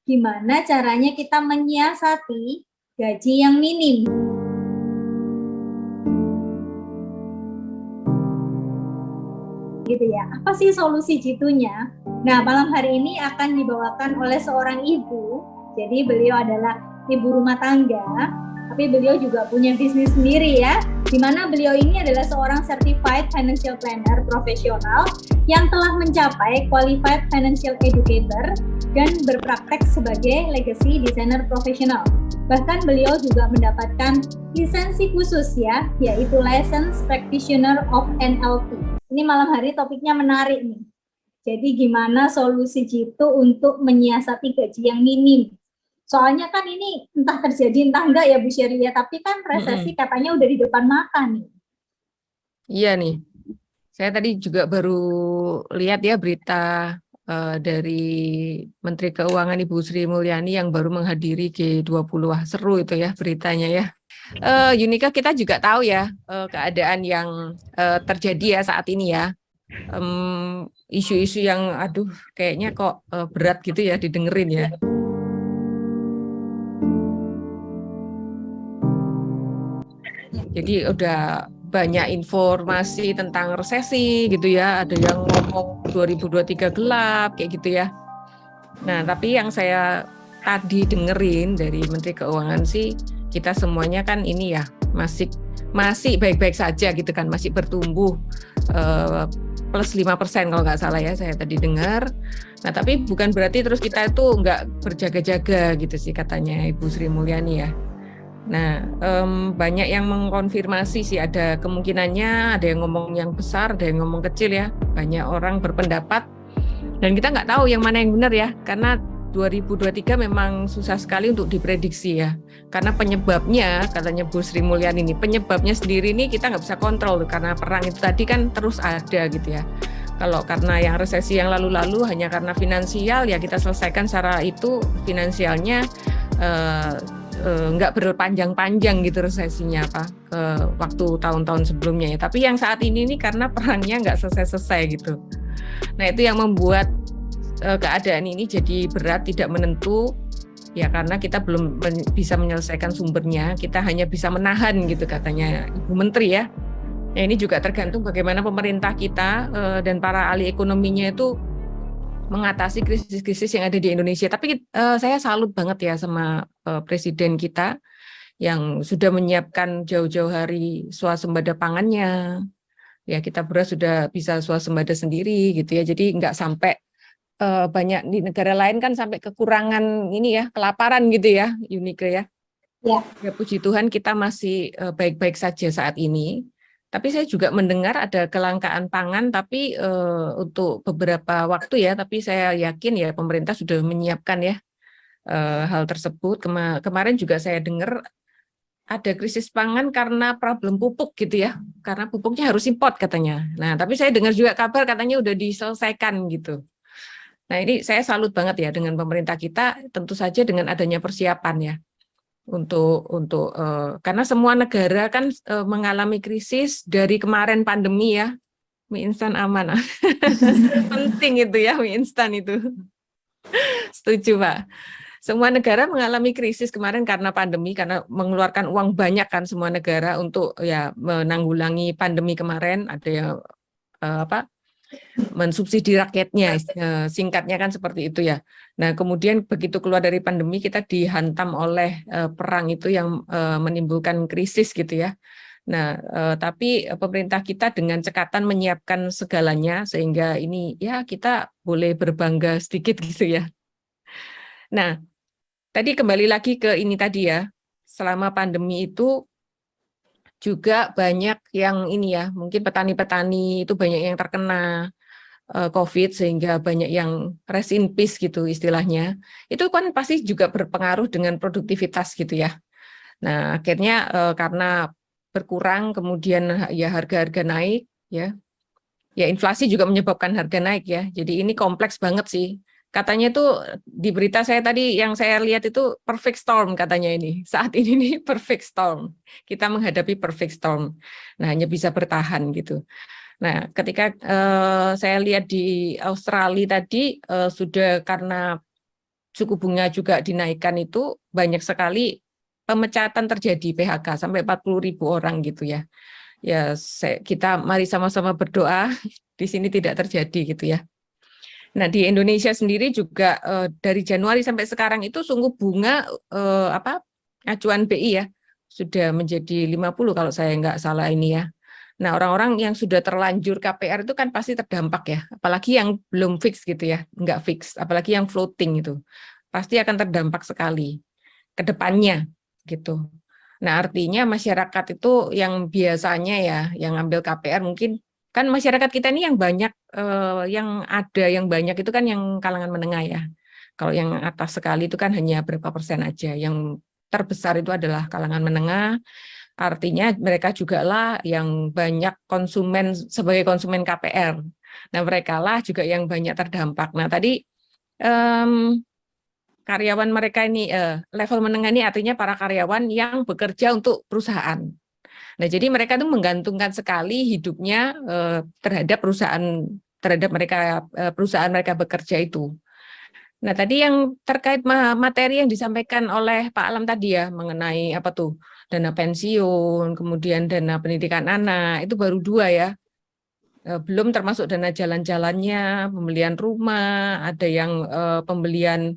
gimana caranya kita menyiasati gaji yang minim. Gitu ya. Apa sih solusi jitunya? Nah, malam hari ini akan dibawakan oleh seorang ibu. Jadi beliau adalah ibu rumah tangga, tapi beliau juga punya bisnis sendiri ya. Di mana beliau ini adalah seorang certified financial planner profesional yang telah mencapai qualified financial educator dan berpraktek sebagai legacy designer profesional. Bahkan beliau juga mendapatkan lisensi khusus ya, yaitu Licensed Practitioner of NLP. Ini malam hari topiknya menarik nih. Jadi gimana solusi Jitu untuk menyiasati gaji yang minim? Soalnya kan ini entah terjadi entah enggak ya Bu Sherry ya, tapi kan resesi katanya udah di depan mata nih. Iya nih, saya tadi juga baru lihat ya berita dari Menteri Keuangan Ibu Sri Mulyani yang baru menghadiri G20. Wah, seru itu ya beritanya ya. Yunika, kita juga tahu ya keadaan yang terjadi ya saat ini ya. Isu-isu yang aduh kayaknya kok berat gitu ya didengerin ya. Jadi udah banyak informasi tentang resesi gitu ya, ada yang ngomong 2023 gelap kayak gitu ya. Nah, tapi yang saya tadi dengerin dari Menteri Keuangan sih, kita semuanya kan ini ya masih baik-baik saja gitu kan, masih bertumbuh plus 5% kalau nggak salah ya saya tadi dengar. Nah, tapi bukan berarti terus kita itu nggak berjaga-jaga gitu sih katanya Ibu Sri Mulyani ya. Nah, banyak yang mengkonfirmasi sih ada kemungkinannya, ada yang ngomong yang besar, ada yang ngomong kecil ya. Banyak orang berpendapat dan kita nggak tahu yang mana yang benar ya, karena 2023 memang susah sekali untuk diprediksi ya. Karena penyebabnya, katanya Bu Sri Mulyani ini, penyebabnya sendiri ini kita nggak bisa kontrol karena perang itu tadi kan terus ada gitu ya. Kalau karena yang resesi yang lalu-lalu hanya karena finansial ya kita selesaikan secara itu finansialnya nggak berpanjang-panjang gitu resesinya apa waktu tahun-tahun sebelumnya ya. Tapi yang saat ini karena perangnya nggak selesai-selesai gitu. Nah itu yang membuat keadaan ini jadi berat, tidak menentu ya karena kita belum bisa menyelesaikan sumbernya. Kita hanya bisa menahan gitu katanya Ibu Menteri ya. Nah ini juga tergantung bagaimana pemerintah kita dan para ahli ekonominya itu mengatasi krisis-krisis yang ada di Indonesia. Tapi saya salut banget ya sama Presiden kita yang sudah menyiapkan jauh-jauh hari swasembada pangannya. Ya kita beras sudah bisa swasembada sendiri gitu ya. Jadi nggak sampai banyak di negara lain kan sampai kekurangan ini ya, kelaparan gitu ya, Yunike ya. Ya puji Tuhan kita masih baik-baik saja saat ini. Tapi saya juga mendengar ada kelangkaan pangan, tapi untuk beberapa waktu ya. Tapi saya yakin ya pemerintah sudah menyiapkan ya hal tersebut. Kemarin juga saya dengar ada krisis pangan karena problem pupuk gitu ya. Karena pupuknya harus import katanya. Nah, tapi saya dengar juga kabar katanya udah diselesaikan gitu. Nah, ini saya salut banget ya dengan pemerintah kita. Tentu saja dengan adanya persiapan ya untuk karena semua negara kan mengalami krisis dari kemarin pandemi ya. Mie instan aman. Penting itu ya mie instan itu. Setuju, Pak. Semua negara mengalami krisis kemarin karena pandemi, karena mengeluarkan uang banyak kan semua negara untuk ya menanggulangi pandemi kemarin. Ada yang mensubsidi rakyatnya, singkatnya kan seperti itu ya. Nah, kemudian begitu keluar dari pandemi kita dihantam oleh perang itu yang menimbulkan krisis gitu ya. Nah, tapi pemerintah kita dengan cekatan menyiapkan segalanya sehingga ini ya kita boleh berbangga sedikit gitu ya. Nah, tadi kembali lagi ke ini tadi ya, selama pandemi itu juga banyak yang ini ya, mungkin petani-petani itu banyak yang terkena COVID sehingga banyak yang rest in peace gitu istilahnya. Itu kan pasti juga berpengaruh dengan produktivitas gitu ya. Nah, akhirnya karena berkurang kemudian ya harga-harga naik ya. Ya inflasi juga menyebabkan harga naik ya. Jadi ini kompleks banget sih. Katanya tuh di berita saya tadi yang saya lihat itu perfect storm katanya ini. Saat ini nih perfect storm. Kita menghadapi perfect storm. Nah, hanya bisa bertahan gitu. Nah, ketika saya lihat di Australia tadi sudah karena suku bunga juga dinaikkan itu banyak sekali pemecatan terjadi, PHK sampai 40.000 orang gitu ya. Ya, kita mari sama-sama berdoa di sini tidak terjadi gitu ya. Nah, di Indonesia sendiri juga dari Januari sampai sekarang itu sungguh bunga acuan BI ya sudah menjadi 50 kalau saya nggak salah ini ya. Nah, orang-orang yang sudah terlanjur KPR itu kan pasti terdampak ya, apalagi yang belum fix gitu ya, nggak fix, apalagi yang floating itu, pasti akan terdampak sekali ke depannya gitu. Nah, artinya masyarakat itu yang biasanya ya, yang ambil KPR mungkin kan masyarakat kita ini yang banyak, yang banyak itu kan yang kalangan menengah ya. Kalau yang atas sekali itu kan hanya berapa persen aja. Yang terbesar itu adalah kalangan menengah. Artinya mereka juga lah yang banyak konsumen sebagai konsumen KPR. Nah, mereka lah juga yang banyak terdampak. Nah, tadi karyawan mereka ini level menengah ini artinya para karyawan yang bekerja untuk perusahaan. Nah, jadi mereka itu menggantungkan sekali hidupnya terhadap perusahaan mereka bekerja itu. Nah, tadi yang terkait materi yang disampaikan oleh Pak Alam tadi ya mengenai apa tuh dana pensiun, kemudian dana pendidikan anak, itu baru 2 ya. Belum termasuk dana jalan-jalannya, pembelian rumah, ada yang pembelian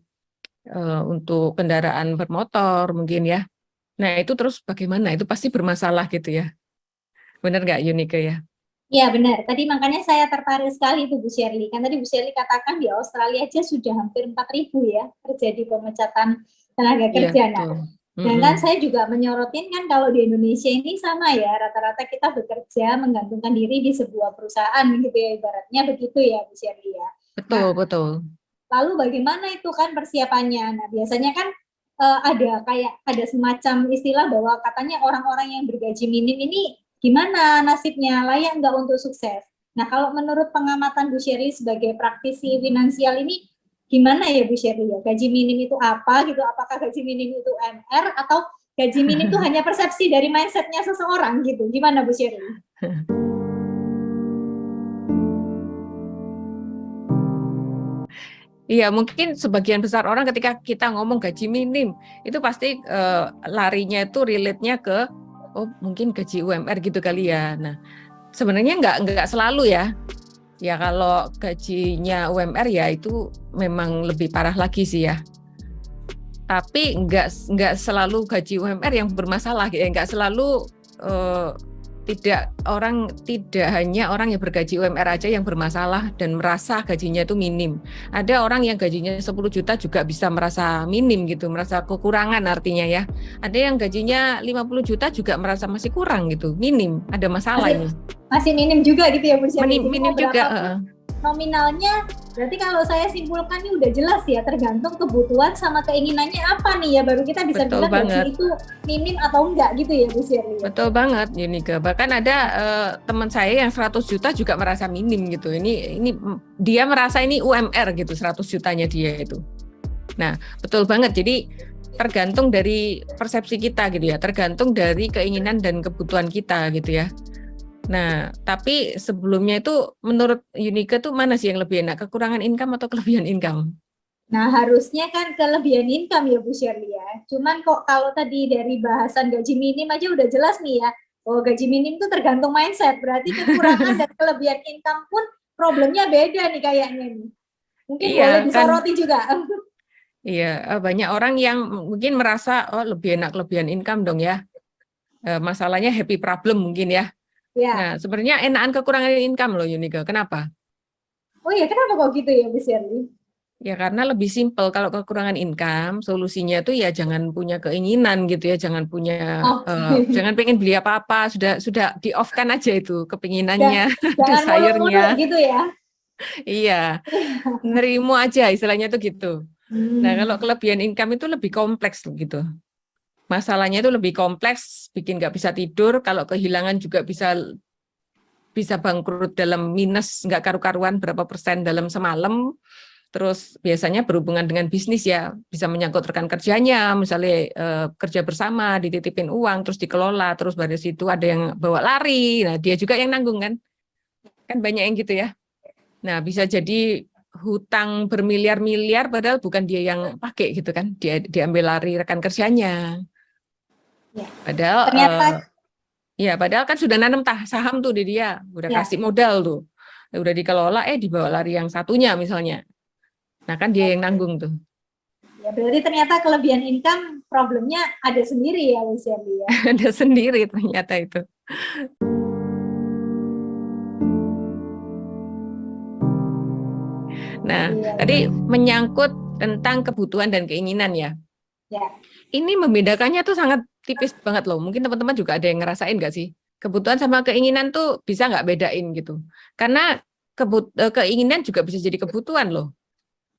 untuk kendaraan bermotor mungkin ya. Nah, itu terus bagaimana? Itu pasti bermasalah gitu ya. Benar nggak Yunike ya? Ya benar, tadi makanya saya tertarik sekali itu Bu Shirley. Kan tadi Bu Shirley katakan di Australia aja sudah hampir 4.000 ya terjadi pemecatan tenaga Iya, kerja. Nah, betul. sedangkan saya juga menyorotin kan kalau di Indonesia ini sama ya, rata-rata kita bekerja menggantungkan diri di sebuah perusahaan gitu ya, ibaratnya begitu ya Bu Shirley ya. Betul, Nah, betul. lalu bagaimana itu kan persiapannya? Nah, biasanya kan ada semacam istilah bahwa katanya orang-orang yang bergaji minim ini gimana nasibnya, layak nggak untuk sukses? Nah, kalau menurut pengamatan Bu Sherly sebagai praktisi finansial ini gimana ya Bu Sherly ya? Gaji minim itu apa gitu? Apakah gaji minim itu UMR atau gaji minim itu hanya persepsi dari mindsetnya seseorang gitu? Gimana Bu Sherly? Iya, mungkin sebagian besar orang ketika kita ngomong gaji minim, itu pasti larinya itu relate-nya ke, oh mungkin gaji UMR gitu kali ya. Nah, sebenarnya nggak selalu ya. Ya kalau gajinya UMR ya itu memang lebih parah lagi sih ya. Tapi nggak selalu gaji UMR yang bermasalah, ya nggak selalu eh, tidak hanya orang yang bergaji UMR aja yang bermasalah dan merasa gajinya itu minim. Ada orang yang gajinya 10 juta juga bisa merasa minim gitu, merasa kekurangan artinya ya. Ada yang gajinya 50 juta juga merasa masih kurang gitu, minim, ada masalah ini. Masih minim juga gitu ya Bu Sherly. Jadi Minim mau juga. berapapun nominalnya, berarti kalau saya simpulkan ini udah jelas ya, tergantung kebutuhan sama keinginannya apa nih ya, baru kita bisa Betul bilang banget. gaji itu minim atau enggak gitu ya Bu Shirley. Betul banget, Yunika. Bahkan ada teman saya yang 100 juta juga merasa minim gitu. Ini dia merasa ini UMR gitu, 100 jutanya dia itu. Nah, betul banget. Jadi tergantung dari persepsi kita gitu ya, tergantung dari keinginan dan kebutuhan kita gitu ya. Nah, tapi sebelumnya itu menurut Yunika tuh mana sih yang lebih enak, kekurangan income atau kelebihan income? Nah, harusnya kan kelebihan income ya Bu Shirley ya. Cuman kok kalau tadi dari bahasan gaji minim aja udah jelas nih ya. Oh, gaji minim tuh tergantung mindset. Berarti kekurangan dan kelebihan income pun problemnya beda nih kayaknya nih. Mungkin Iya boleh kan, disoroti juga. iya banyak orang yang mungkin merasa oh lebih enak kelebihan income dong ya. Masalahnya happy problem mungkin ya. Ya. Nah, sebenarnya enakan kekurangan income loh Yunika. Kenapa? Oh iya, kenapa kok gitu ya Bu Shirley? Ya karena lebih simpel kalau kekurangan income, solusinya tuh ya jangan punya keinginan gitu ya, Oke. jangan pengen beli apa-apa, sudah di off kan aja itu Dan kepinginannya, jangan muluk-muluk desire-nya. gitu ya. Iya, nerimo aja istilahnya tuh gitu. Nah, kalau Hmm. kelebihan income itu lebih kompleks gitu. Masalahnya itu lebih kompleks, bikin nggak bisa tidur, kalau kehilangan juga bisa bangkrut dalam minus nggak karu-karuan berapa persen dalam semalam. Terus biasanya berhubungan dengan bisnis ya, bisa menyangkut rekan kerjanya, misalnya kerja bersama, dititipin uang, terus dikelola, terus dari situ ada yang bawa lari, nah dia juga yang nanggung kan banyak yang gitu ya. Nah bisa jadi hutang bermiliar-miliar padahal bukan dia yang pakai gitu kan, dia diambil lari rekan kerjanya. Ya. Padahal Ternyata padahal kan sudah nanam saham tuh di dia, udah ya. kasih modal tuh, udah dikelola, dibawa lari yang satunya misalnya. Nah kan dia yang nanggung tuh. Ya, berarti ternyata kelebihan income problemnya ada sendiri ya, Bu Shirley ya. Ada sendiri ternyata itu. Nah, Iya. tadi menyangkut tentang kebutuhan dan keinginan ya. Ya. Ini membedakannya tuh sangat tipis banget loh. Mungkin teman-teman juga ada yang ngerasain nggak sih? Kebutuhan sama keinginan tuh bisa nggak bedain gitu. Karena keinginan juga bisa jadi kebutuhan loh.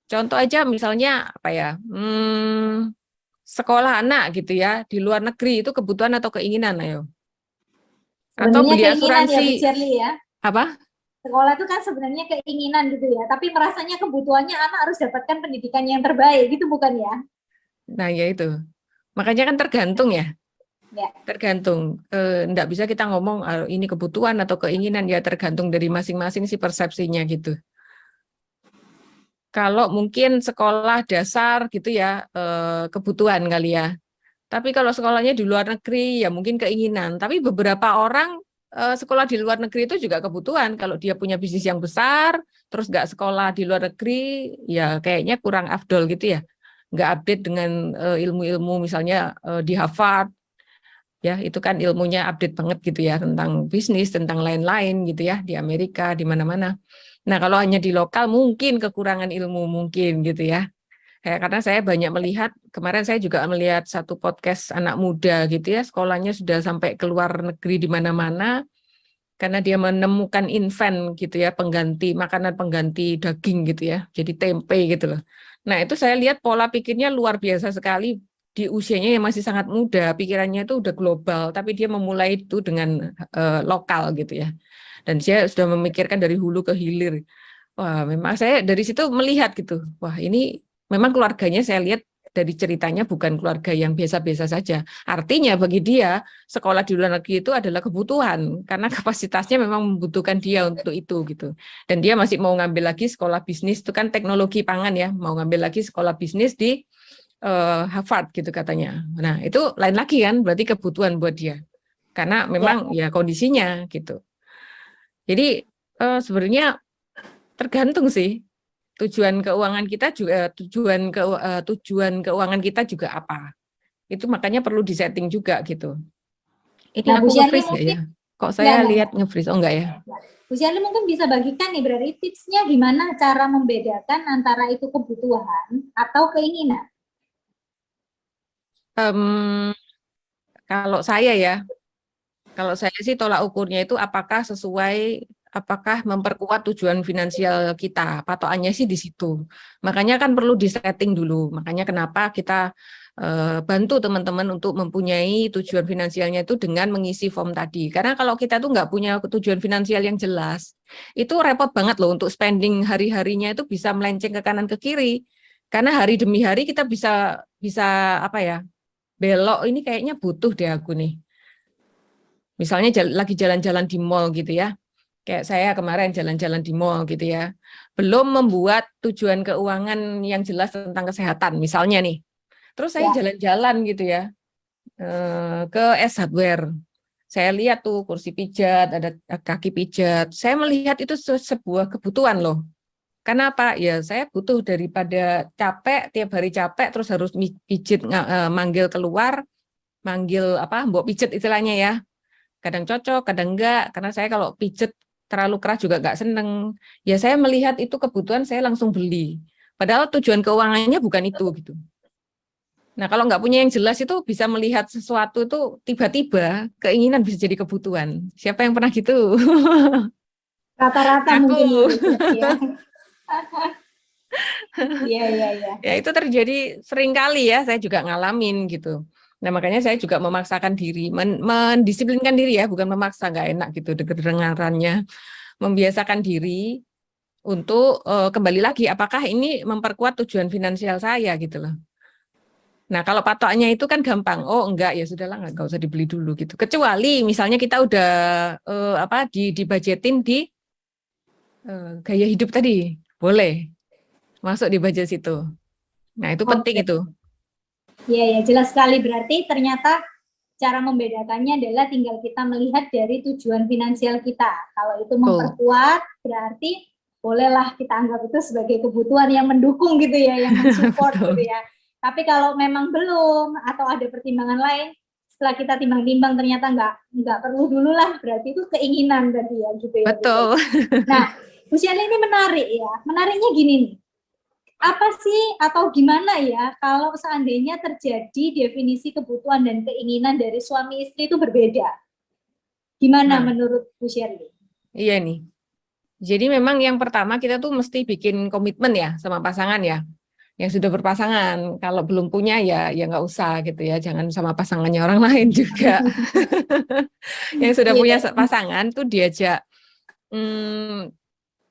Contoh aja misalnya apa ya? Sekolah anak gitu ya di luar negeri itu kebutuhan atau keinginan ayo? Atau Sebenarnya beli keinginan ya, Bu asuransi Shirley ya. apa? Sekolah itu kan sebenarnya keinginan gitu ya, tapi merasanya kebutuhannya anak harus dapatkan pendidikan yang terbaik gitu bukan ya? Nah ya itu. Makanya kan tergantung ya. Ya. Tergantung. Enggak bisa kita ngomong ini kebutuhan atau keinginan ya tergantung dari masing-masing sih persepsinya gitu. Kalau mungkin sekolah dasar gitu ya kebutuhan kali ya. Tapi kalau sekolahnya di luar negeri ya mungkin keinginan. Tapi beberapa orang sekolah di luar negeri itu juga kebutuhan. Kalau dia punya bisnis yang besar, terus nggak sekolah di luar negeri, ya kayaknya kurang afdol gitu ya. Nggak update dengan ilmu-ilmu misalnya di Harvard, ya itu kan ilmunya update banget gitu ya tentang bisnis, tentang lain-lain gitu ya di Amerika, di mana-mana. Nah kalau hanya di lokal mungkin kekurangan ilmu mungkin gitu ya. Karena saya banyak melihat, kemarin saya juga melihat satu podcast anak muda gitu ya, sekolahnya sudah sampai ke luar negeri di mana-mana, karena dia menemukan infant gitu ya, makanan pengganti daging gitu ya, jadi tempe gitu loh. Nah itu saya lihat pola pikirnya luar biasa sekali, di usianya yang masih sangat muda, pikirannya itu udah global, tapi dia memulai itu dengan lokal gitu ya. Dan dia sudah memikirkan dari hulu ke hilir. Wah, memang saya dari situ melihat gitu. Wah, ini memang keluarganya saya lihat dari ceritanya bukan keluarga yang biasa-biasa saja. Artinya bagi dia sekolah di luar negeri itu adalah kebutuhan karena kapasitasnya memang membutuhkan dia untuk itu gitu. Dan dia masih mau ngambil lagi sekolah bisnis itu kan teknologi pangan ya, mau ngambil lagi sekolah bisnis di Harvard gitu katanya. Nah, itu lain lagi kan berarti kebutuhan buat dia. Karena memang ya kondisinya gitu. Jadi sebenarnya tergantung sih tujuan keuangan kita juga tujuan keuangan kita juga apa. Itu makanya perlu disetting juga gitu. Ini Nah, Bu aku Shirley nge-freeze nggak mungkin ya? Kok enggak, saya enggak, lihat enggak. nge-freeze? Oh enggak ya? Bu Shirley mungkin bisa bagikan nih berarti tipsnya gimana cara membedakan antara itu kebutuhan atau keinginan. Em, kalau saya ya, kalau saya sih tolak ukurnya itu apakah memperkuat tujuan finansial kita. Patokannya sih di situ. Makanya kan perlu disetting dulu. Makanya kenapa kita bantu teman-teman untuk mempunyai tujuan finansialnya itu dengan mengisi form tadi. Karena kalau kita tuh nggak punya tujuan finansial yang jelas, itu repot banget loh untuk spending hari-harinya itu bisa melenceng ke kanan ke kiri. Karena hari demi hari kita bisa bisa apa ya, belok ini kayaknya butuh deh aku nih. Misalnya lagi jalan-jalan di mall gitu ya. Kayak saya kemarin jalan-jalan di mall gitu ya. Belum membuat tujuan keuangan yang jelas tentang kesehatan misalnya nih. Terus saya Ya. jalan-jalan gitu ya ke S Hardware. Saya lihat tuh kursi pijat, ada kaki pijat. Saya melihat itu sebuah kebutuhan loh. Kenapa? Ya saya butuh daripada capek tiap hari capek terus harus pijit manggil keluar, manggil apa? Mbok pijet istilahnya ya. Kadang cocok, kadang enggak. Karena saya kalau pijet terlalu keras juga enggak seneng. Ya saya melihat itu kebutuhan saya langsung beli. Padahal tujuan keuangannya bukan itu gitu. Nah, kalau nggak punya yang jelas itu bisa melihat sesuatu itu tiba-tiba keinginan bisa jadi kebutuhan. Siapa yang pernah gitu? Rata-rata Aku. mungkin ya, Bu Shirley ya. Iya, iya, iya. Ya itu terjadi sering kali ya, saya juga ngalamin gitu. Nah, makanya saya juga memaksakan diri, mendisiplinkan diri ya, bukan memaksa, nggak enak gitu dengarannya. Membiasakan diri untuk kembali lagi, apakah ini memperkuat tujuan finansial saya gitu loh. Nah, kalau patokannya itu kan gampang. Oh, enggak ya sudahlah enggak usah dibeli dulu gitu. Kecuali misalnya kita udah dibajetin di gaya hidup tadi. Boleh. masuk di budget situ. Nah, itu penting Oke. itu. Iya, ya, jelas sekali. Berarti ternyata cara membedakannya adalah tinggal kita melihat dari tujuan finansial kita. Kalau itu Tuh. memperkuat, berarti bolehlah kita anggap itu sebagai kebutuhan yang mendukung gitu ya, yang mensupport gitu Betul. ya. Tapi kalau memang belum atau ada pertimbangan lain, setelah kita timbang-timbang ternyata nggak perlu dulu lah, berarti itu keinginan tadi ya gitu ya Bu Shirley. Betul. Nah, Bu Shirley ini menarik ya. Menariknya gini nih, apa sih atau gimana ya kalau seandainya terjadi definisi kebutuhan dan keinginan dari suami istri itu berbeda? Gimana Nah, menurut Bu Shirley? iya nih. Jadi memang yang pertama kita tuh mesti bikin komitmen ya sama pasangan ya. Yang sudah berpasangan, kalau belum punya ya nggak usah gitu ya, jangan sama pasangannya orang lain juga. Yang sudah punya Iya, pasangan tuh diajak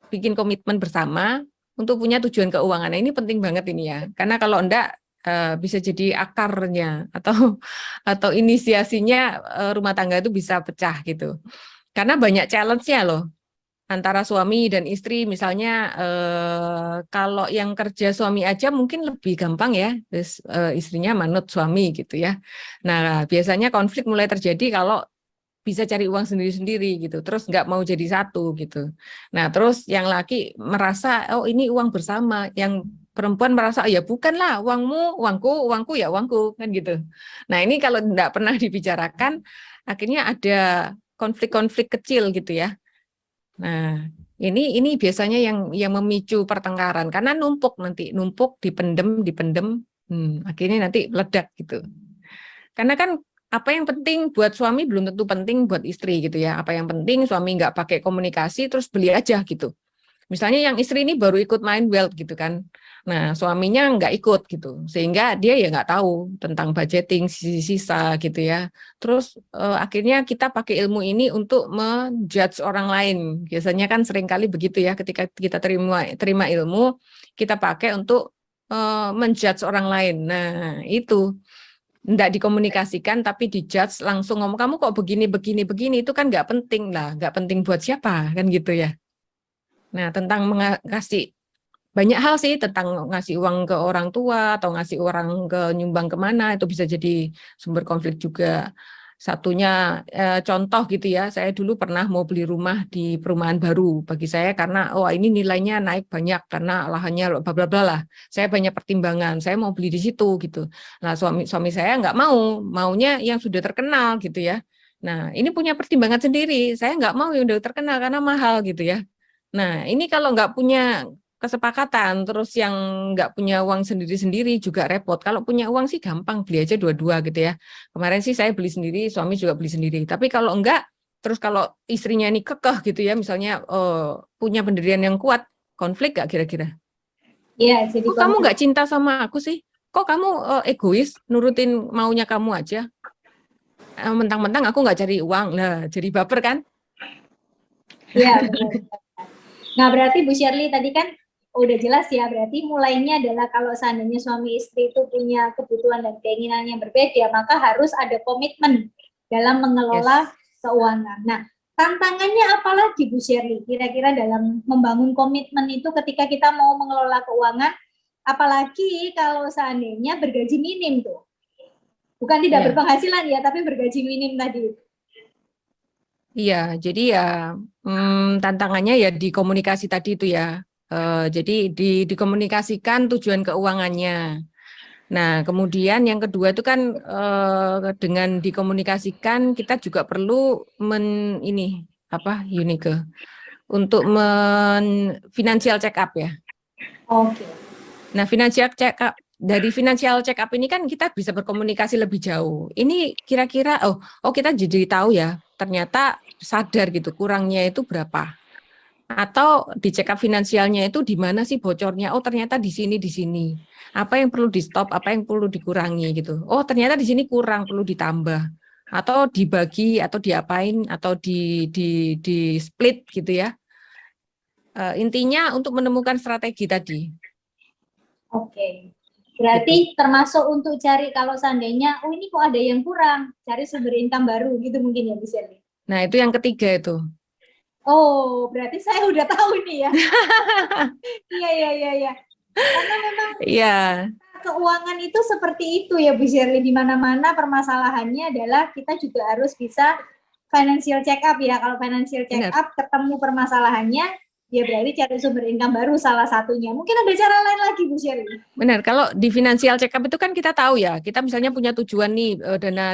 bikin komitmen bersama untuk punya tujuan keuangan. Nah, ini penting banget ini ya, karena kalau enggak bisa jadi akarnya atau inisiasinya rumah tangga itu bisa pecah gitu. Karena banyak challenge-nya loh antara suami dan istri. Misalnya kalau yang kerja suami aja mungkin lebih gampang ya, terus istrinya manut suami gitu ya. Nah, biasanya konflik mulai terjadi kalau bisa cari uang sendiri-sendiri gitu, terus nggak mau jadi satu gitu. Nah, terus yang laki merasa, oh ini uang bersama, yang perempuan merasa, oh, ya bukanlah uangmu, uangku, uangku ya uangku, kan gitu. Nah, ini kalau nggak pernah dibicarakan, akhirnya ada konflik-konflik kecil gitu ya. Nah, ini biasanya yang memicu pertengkaran, karena numpuk, dipendem, dipendem, akhirnya nanti meledak gitu. Karena kan apa yang penting buat suami belum tentu penting buat istri gitu ya. Apa yang penting suami nggak pakai komunikasi terus beli aja gitu. Misalnya yang istri ini baru ikut main Wealth gitu kan. Nah suaminya nggak ikut gitu. Sehingga dia ya nggak tahu tentang budgeting sisa gitu ya. Terus akhirnya kita pakai ilmu ini untuk menjudge orang lain. Biasanya kan seringkali begitu ya, ketika kita terima ilmu, kita pakai untuk menjudge orang lain. Nah itu nggak dikomunikasikan tapi dijudge langsung, ngomong kamu kok begini begini begini, itu kan nggak penting lah, nggak penting buat siapa kan gitu ya. Nah tentang ngasih banyak hal sih, tentang ngasih uang ke orang tua atau ngasih orang ke nyumbang kemana, itu bisa jadi sumber konflik juga. Satunya contoh gitu ya, saya dulu pernah mau beli rumah di perumahan baru bagi saya, karena oh ini nilainya naik banyak karena lahannya bla bla bla lah. Saya banyak pertimbangan, saya mau beli di situ gitu. Nah suami suami saya nggak mau, maunya yang sudah terkenal gitu ya. Nah ini punya pertimbangan sendiri, saya nggak mau yang udah terkenal karena mahal gitu ya. Nah ini kalau nggak punya kesepakatan, terus yang nggak punya uang sendiri-sendiri juga repot. Kalau punya uang sih gampang, beli aja dua-dua gitu ya. Kemarin sih saya beli sendiri, suami juga beli sendiri. Tapi kalau enggak, terus kalau istrinya ini kekeh gitu ya, misalnya punya pendirian yang kuat, konflik nggak kira-kira? iya jadi Kok kamu konflik. nggak cinta sama aku sih? Kok kamu egois, nurutin maunya kamu aja? Mentang-mentang aku nggak cari uang. Nah, jadi baper kan? Iya benar. Nah berarti Bu Shirley tadi kan udah jelas ya, berarti mulainya adalah kalau seandainya suami istri itu punya kebutuhan dan keinginan yang berbeda, maka harus ada komitmen dalam mengelola Yes. keuangan. Nah, tantangannya apalagi Bu Shirley kira-kira dalam membangun komitmen itu ketika kita mau mengelola keuangan, apalagi kalau seandainya bergaji minim tuh. Bukan tidak Ya. berpenghasilan ya, tapi bergaji minim tadi. Iya, jadi ya tantangannya ya di komunikasi tadi itu ya. Jadi dikomunikasikan tujuan keuangannya. Nah, kemudian yang kedua itu kan dengan dikomunikasikan kita juga perlu ini apa Unike untuk financial check up ya. Oke. Nah, financial check up, dari financial check up ini kan kita bisa berkomunikasi lebih jauh. Ini kira-kira kita jadi tahu ya, ternyata sadar gitu kurangnya itu berapa. Atau di check up finansialnya itu di mana sih bocornya? Oh, ternyata di sini di sini. Apa yang perlu di stop, apa yang perlu dikurangi gitu. Oh, ternyata di sini kurang, perlu ditambah. Atau dibagi atau diapain atau di split gitu ya. Intinya untuk menemukan strategi tadi. Oke. Gitu. Berarti termasuk untuk cari kalau seandainya, oh ini kok ada yang kurang, cari sumber income baru gitu mungkin ya bisa nih. Nah, itu yang ketiga itu. Oh, berarti saya udah tahu nih ya. Iya, iya, iya, iya. Karena memang Iya, keuangan itu seperti itu ya Bu Shirley, di mana-mana permasalahannya adalah kita juga harus bisa financial check up ya. Kalau financial check benar. up ketemu permasalahannya, ya berarti cari sumber income baru salah satunya. Mungkin ada cara lain lagi Bu Shirley. Benar, kalau di financial check up itu kan kita tahu ya, kita misalnya punya tujuan nih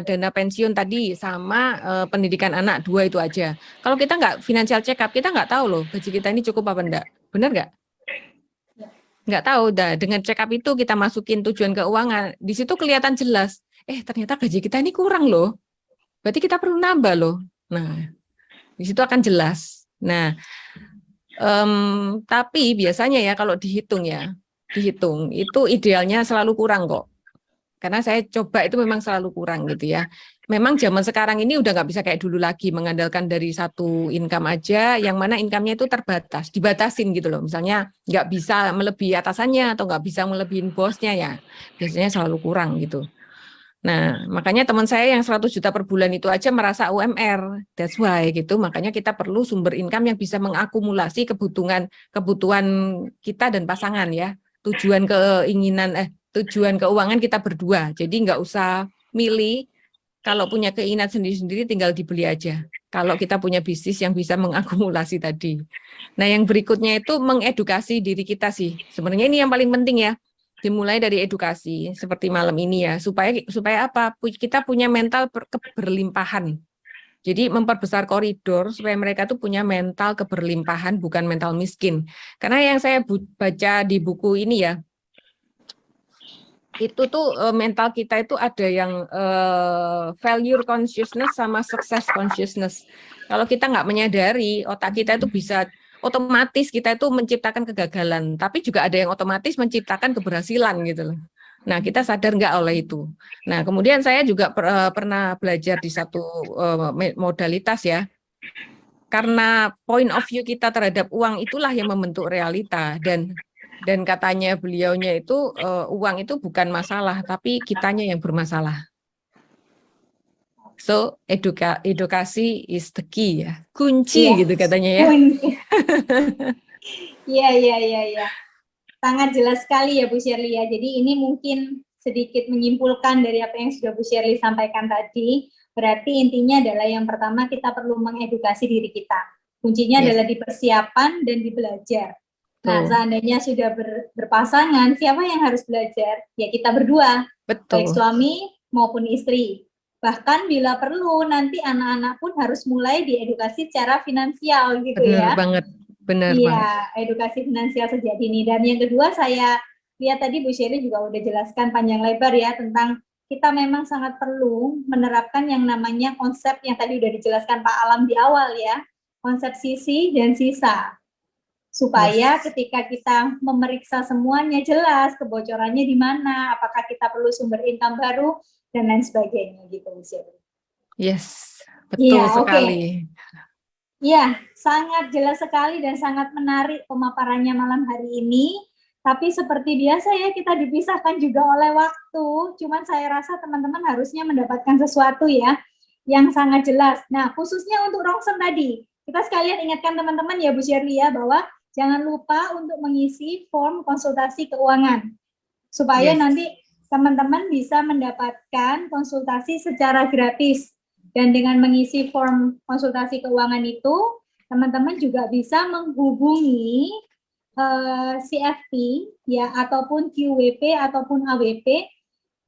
dana pensiun tadi sama pendidikan anak dua itu aja. Kalau kita nggak financial check up, kita nggak tahu loh gaji kita ini cukup apa enggak. Benar nggak? Nggak tahu. Dah dengan check up itu kita masukin tujuan keuangan, di situ kelihatan jelas. Ternyata gaji kita ini kurang loh. Berarti kita perlu nambah loh. Nah, di situ akan jelas. Nah, tapi biasanya ya kalau dihitung itu idealnya selalu kurang kok. Karena saya coba itu memang selalu kurang gitu ya. Memang zaman sekarang ini udah nggak bisa kayak dulu lagi mengandalkan dari satu income aja, yang mana income-nya itu terbatas, dibatasin gitu loh. Misalnya nggak bisa melebihi atasannya atau nggak bisa melebihin bosnya ya, biasanya selalu kurang gitu. Nah, makanya teman saya yang 100 juta per bulan itu aja merasa UMR. That's why gitu. Makanya kita perlu sumber income yang bisa mengakumulasi kebutuhan kita dan pasangan ya. Tujuan keuangan kita berdua. Jadi nggak usah milih, kalau punya keinginan sendiri-sendiri tinggal dibeli aja. Kalau kita punya bisnis yang bisa mengakumulasi tadi. Nah, yang berikutnya itu mengedukasi diri kita sih. Sebenarnya ini yang paling penting ya. Dimulai dari edukasi seperti malam ini ya, supaya apa? Kita punya mental keberlimpahan. Jadi memperbesar koridor supaya mereka tuh punya mental keberlimpahan, bukan mental miskin. Karena yang saya baca di buku ini ya, itu tuh mental kita itu ada yang failure consciousness sama success consciousness. Kalau kita nggak menyadari, otak kita itu bisa otomatis kita itu menciptakan kegagalan, tapi juga ada yang otomatis menciptakan keberhasilan gitu loh. Nah, kita sadar nggak oleh itu. Nah, kemudian saya juga pernah belajar di satu modalitas ya, karena point of view kita terhadap uang itulah yang membentuk realita, dan katanya beliaunya itu uang itu bukan masalah, tapi kitanya yang bermasalah. So edukasi is the key ya, kunci Iya. gitu katanya ya. Iya, iya, iya, iya. Sangat jelas sekali ya Bu Shirley ya. Jadi ini mungkin sedikit menyimpulkan dari apa yang sudah Bu Shirley sampaikan tadi. Berarti intinya adalah yang pertama kita perlu mengedukasi diri kita. Kuncinya Yes. adalah di persiapan dan di belajar. Nah, Betul. seandainya sudah berpasangan, siapa yang harus belajar? Ya kita berdua, baik Betul. suami maupun istri. Bahkan bila perlu nanti anak-anak pun harus mulai diedukasi secara finansial gitu Benar ya. banget. Benar banget. Iya, edukasi finansial sejak dini. Dan yang kedua saya lihat tadi Bu Sherry juga udah jelaskan panjang lebar ya tentang kita memang sangat perlu menerapkan yang namanya konsep yang tadi udah dijelaskan Pak Alam di awal ya, konsep sisi dan sisa. Supaya Yes. ketika kita memeriksa semuanya jelas kebocorannya di mana, apakah kita perlu sumber income baru dan lain sebagainya gitu Bu Sherry. Yes. Iya, Betul oke. sekali. Ya, sangat jelas sekali dan sangat menarik pemaparannya malam hari ini. Tapi seperti biasa ya, kita dipisahkan juga oleh waktu. Cuman saya rasa teman-teman harusnya mendapatkan sesuatu ya, yang sangat jelas. Nah, khususnya untuk Rongsen tadi, kita sekalian ingatkan teman-teman ya Bu Shirley ya, bahwa jangan lupa untuk mengisi form konsultasi keuangan. Supaya Yes. nanti teman-teman bisa mendapatkan konsultasi secara gratis. Dan dengan mengisi form konsultasi keuangan itu, teman-teman juga bisa menghubungi CFP ya ataupun QWP ataupun AWP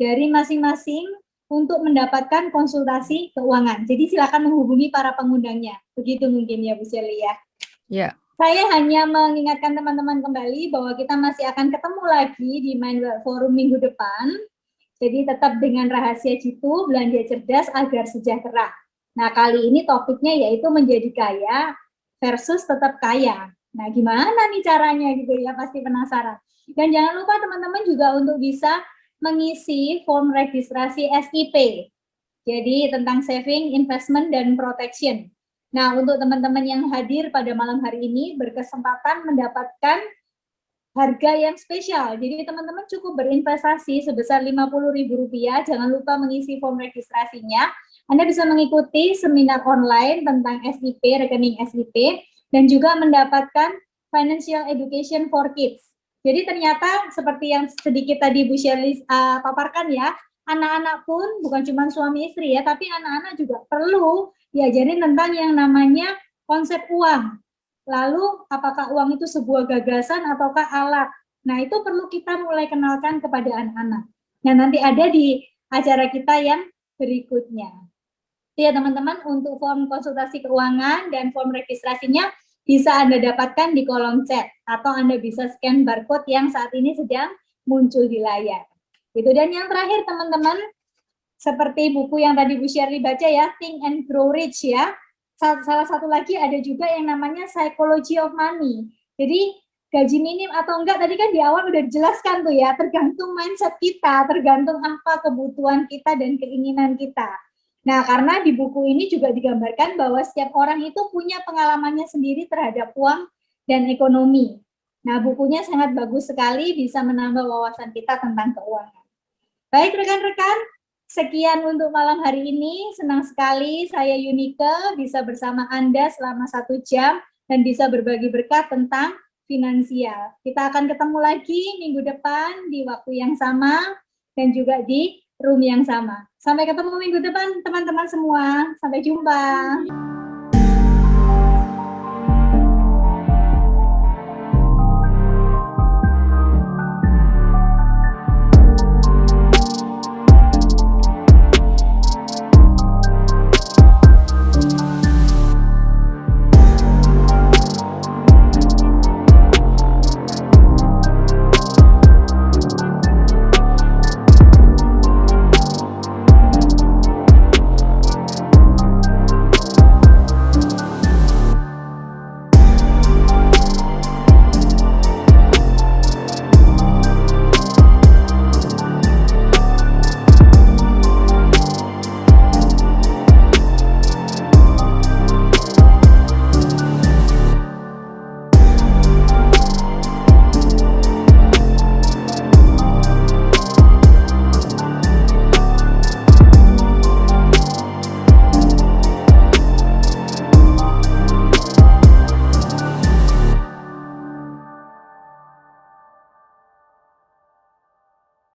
dari masing-masing untuk mendapatkan konsultasi keuangan. Jadi silakan menghubungi para pengundangnya. Begitu mungkin ya Bu Shelly ya. Ya. Saya hanya mengingatkan teman-teman kembali bahwa kita masih akan ketemu lagi di Mindwell Forum minggu depan. Jadi tetap dengan rahasia jitu, belanja cerdas agar sejahtera. Nah, kali ini topiknya yaitu menjadi kaya versus tetap kaya. Nah, gimana nih caranya gitu ya, pasti penasaran. Dan jangan lupa teman-teman juga untuk bisa mengisi form registrasi SIP. Jadi tentang saving, investment, dan protection. Nah, untuk teman-teman yang hadir pada malam hari ini berkesempatan mendapatkan harga yang spesial. Jadi teman-teman cukup berinvestasi sebesar Rp50.000. Jangan lupa mengisi form registrasinya. Anda bisa mengikuti seminar online tentang SIP, rekening SIP, dan juga mendapatkan financial education for kids. Jadi ternyata seperti yang sedikit tadi Bu Shirley paparkan ya, anak-anak pun bukan cuma suami istri ya, tapi anak-anak juga perlu diajarin tentang yang namanya konsep uang. Lalu apakah uang itu sebuah gagasan ataukah alat? Nah, itu perlu kita mulai kenalkan kepada anak-anak. Nah, nanti ada di acara kita yang berikutnya. Ya, teman-teman, untuk form konsultasi keuangan dan form registrasinya bisa Anda dapatkan di kolom chat atau Anda bisa scan barcode yang saat ini sedang muncul di layar. Gitu. Dan yang terakhir, teman-teman, seperti buku yang tadi Bu Shirley baca ya, Think and Grow Rich ya. Salah satu lagi ada juga yang namanya Psychology of Money. Jadi gaji minim atau enggak tadi kan di awal udah dijelaskan tuh ya, tergantung mindset kita, tergantung apa kebutuhan kita dan keinginan kita. Nah, karena di buku ini juga digambarkan bahwa setiap orang itu punya pengalamannya sendiri terhadap uang dan ekonomi. Nah, bukunya sangat bagus sekali, bisa menambah wawasan kita tentang keuangan. Baik rekan-rekan, sekian untuk malam hari ini. Senang sekali saya Yunike bisa bersama Anda selama 1 jam dan bisa berbagi berkat tentang finansial. Kita akan ketemu lagi minggu depan di waktu yang sama dan juga di room yang sama. Sampai ketemu minggu depan teman-teman semua. Sampai jumpa.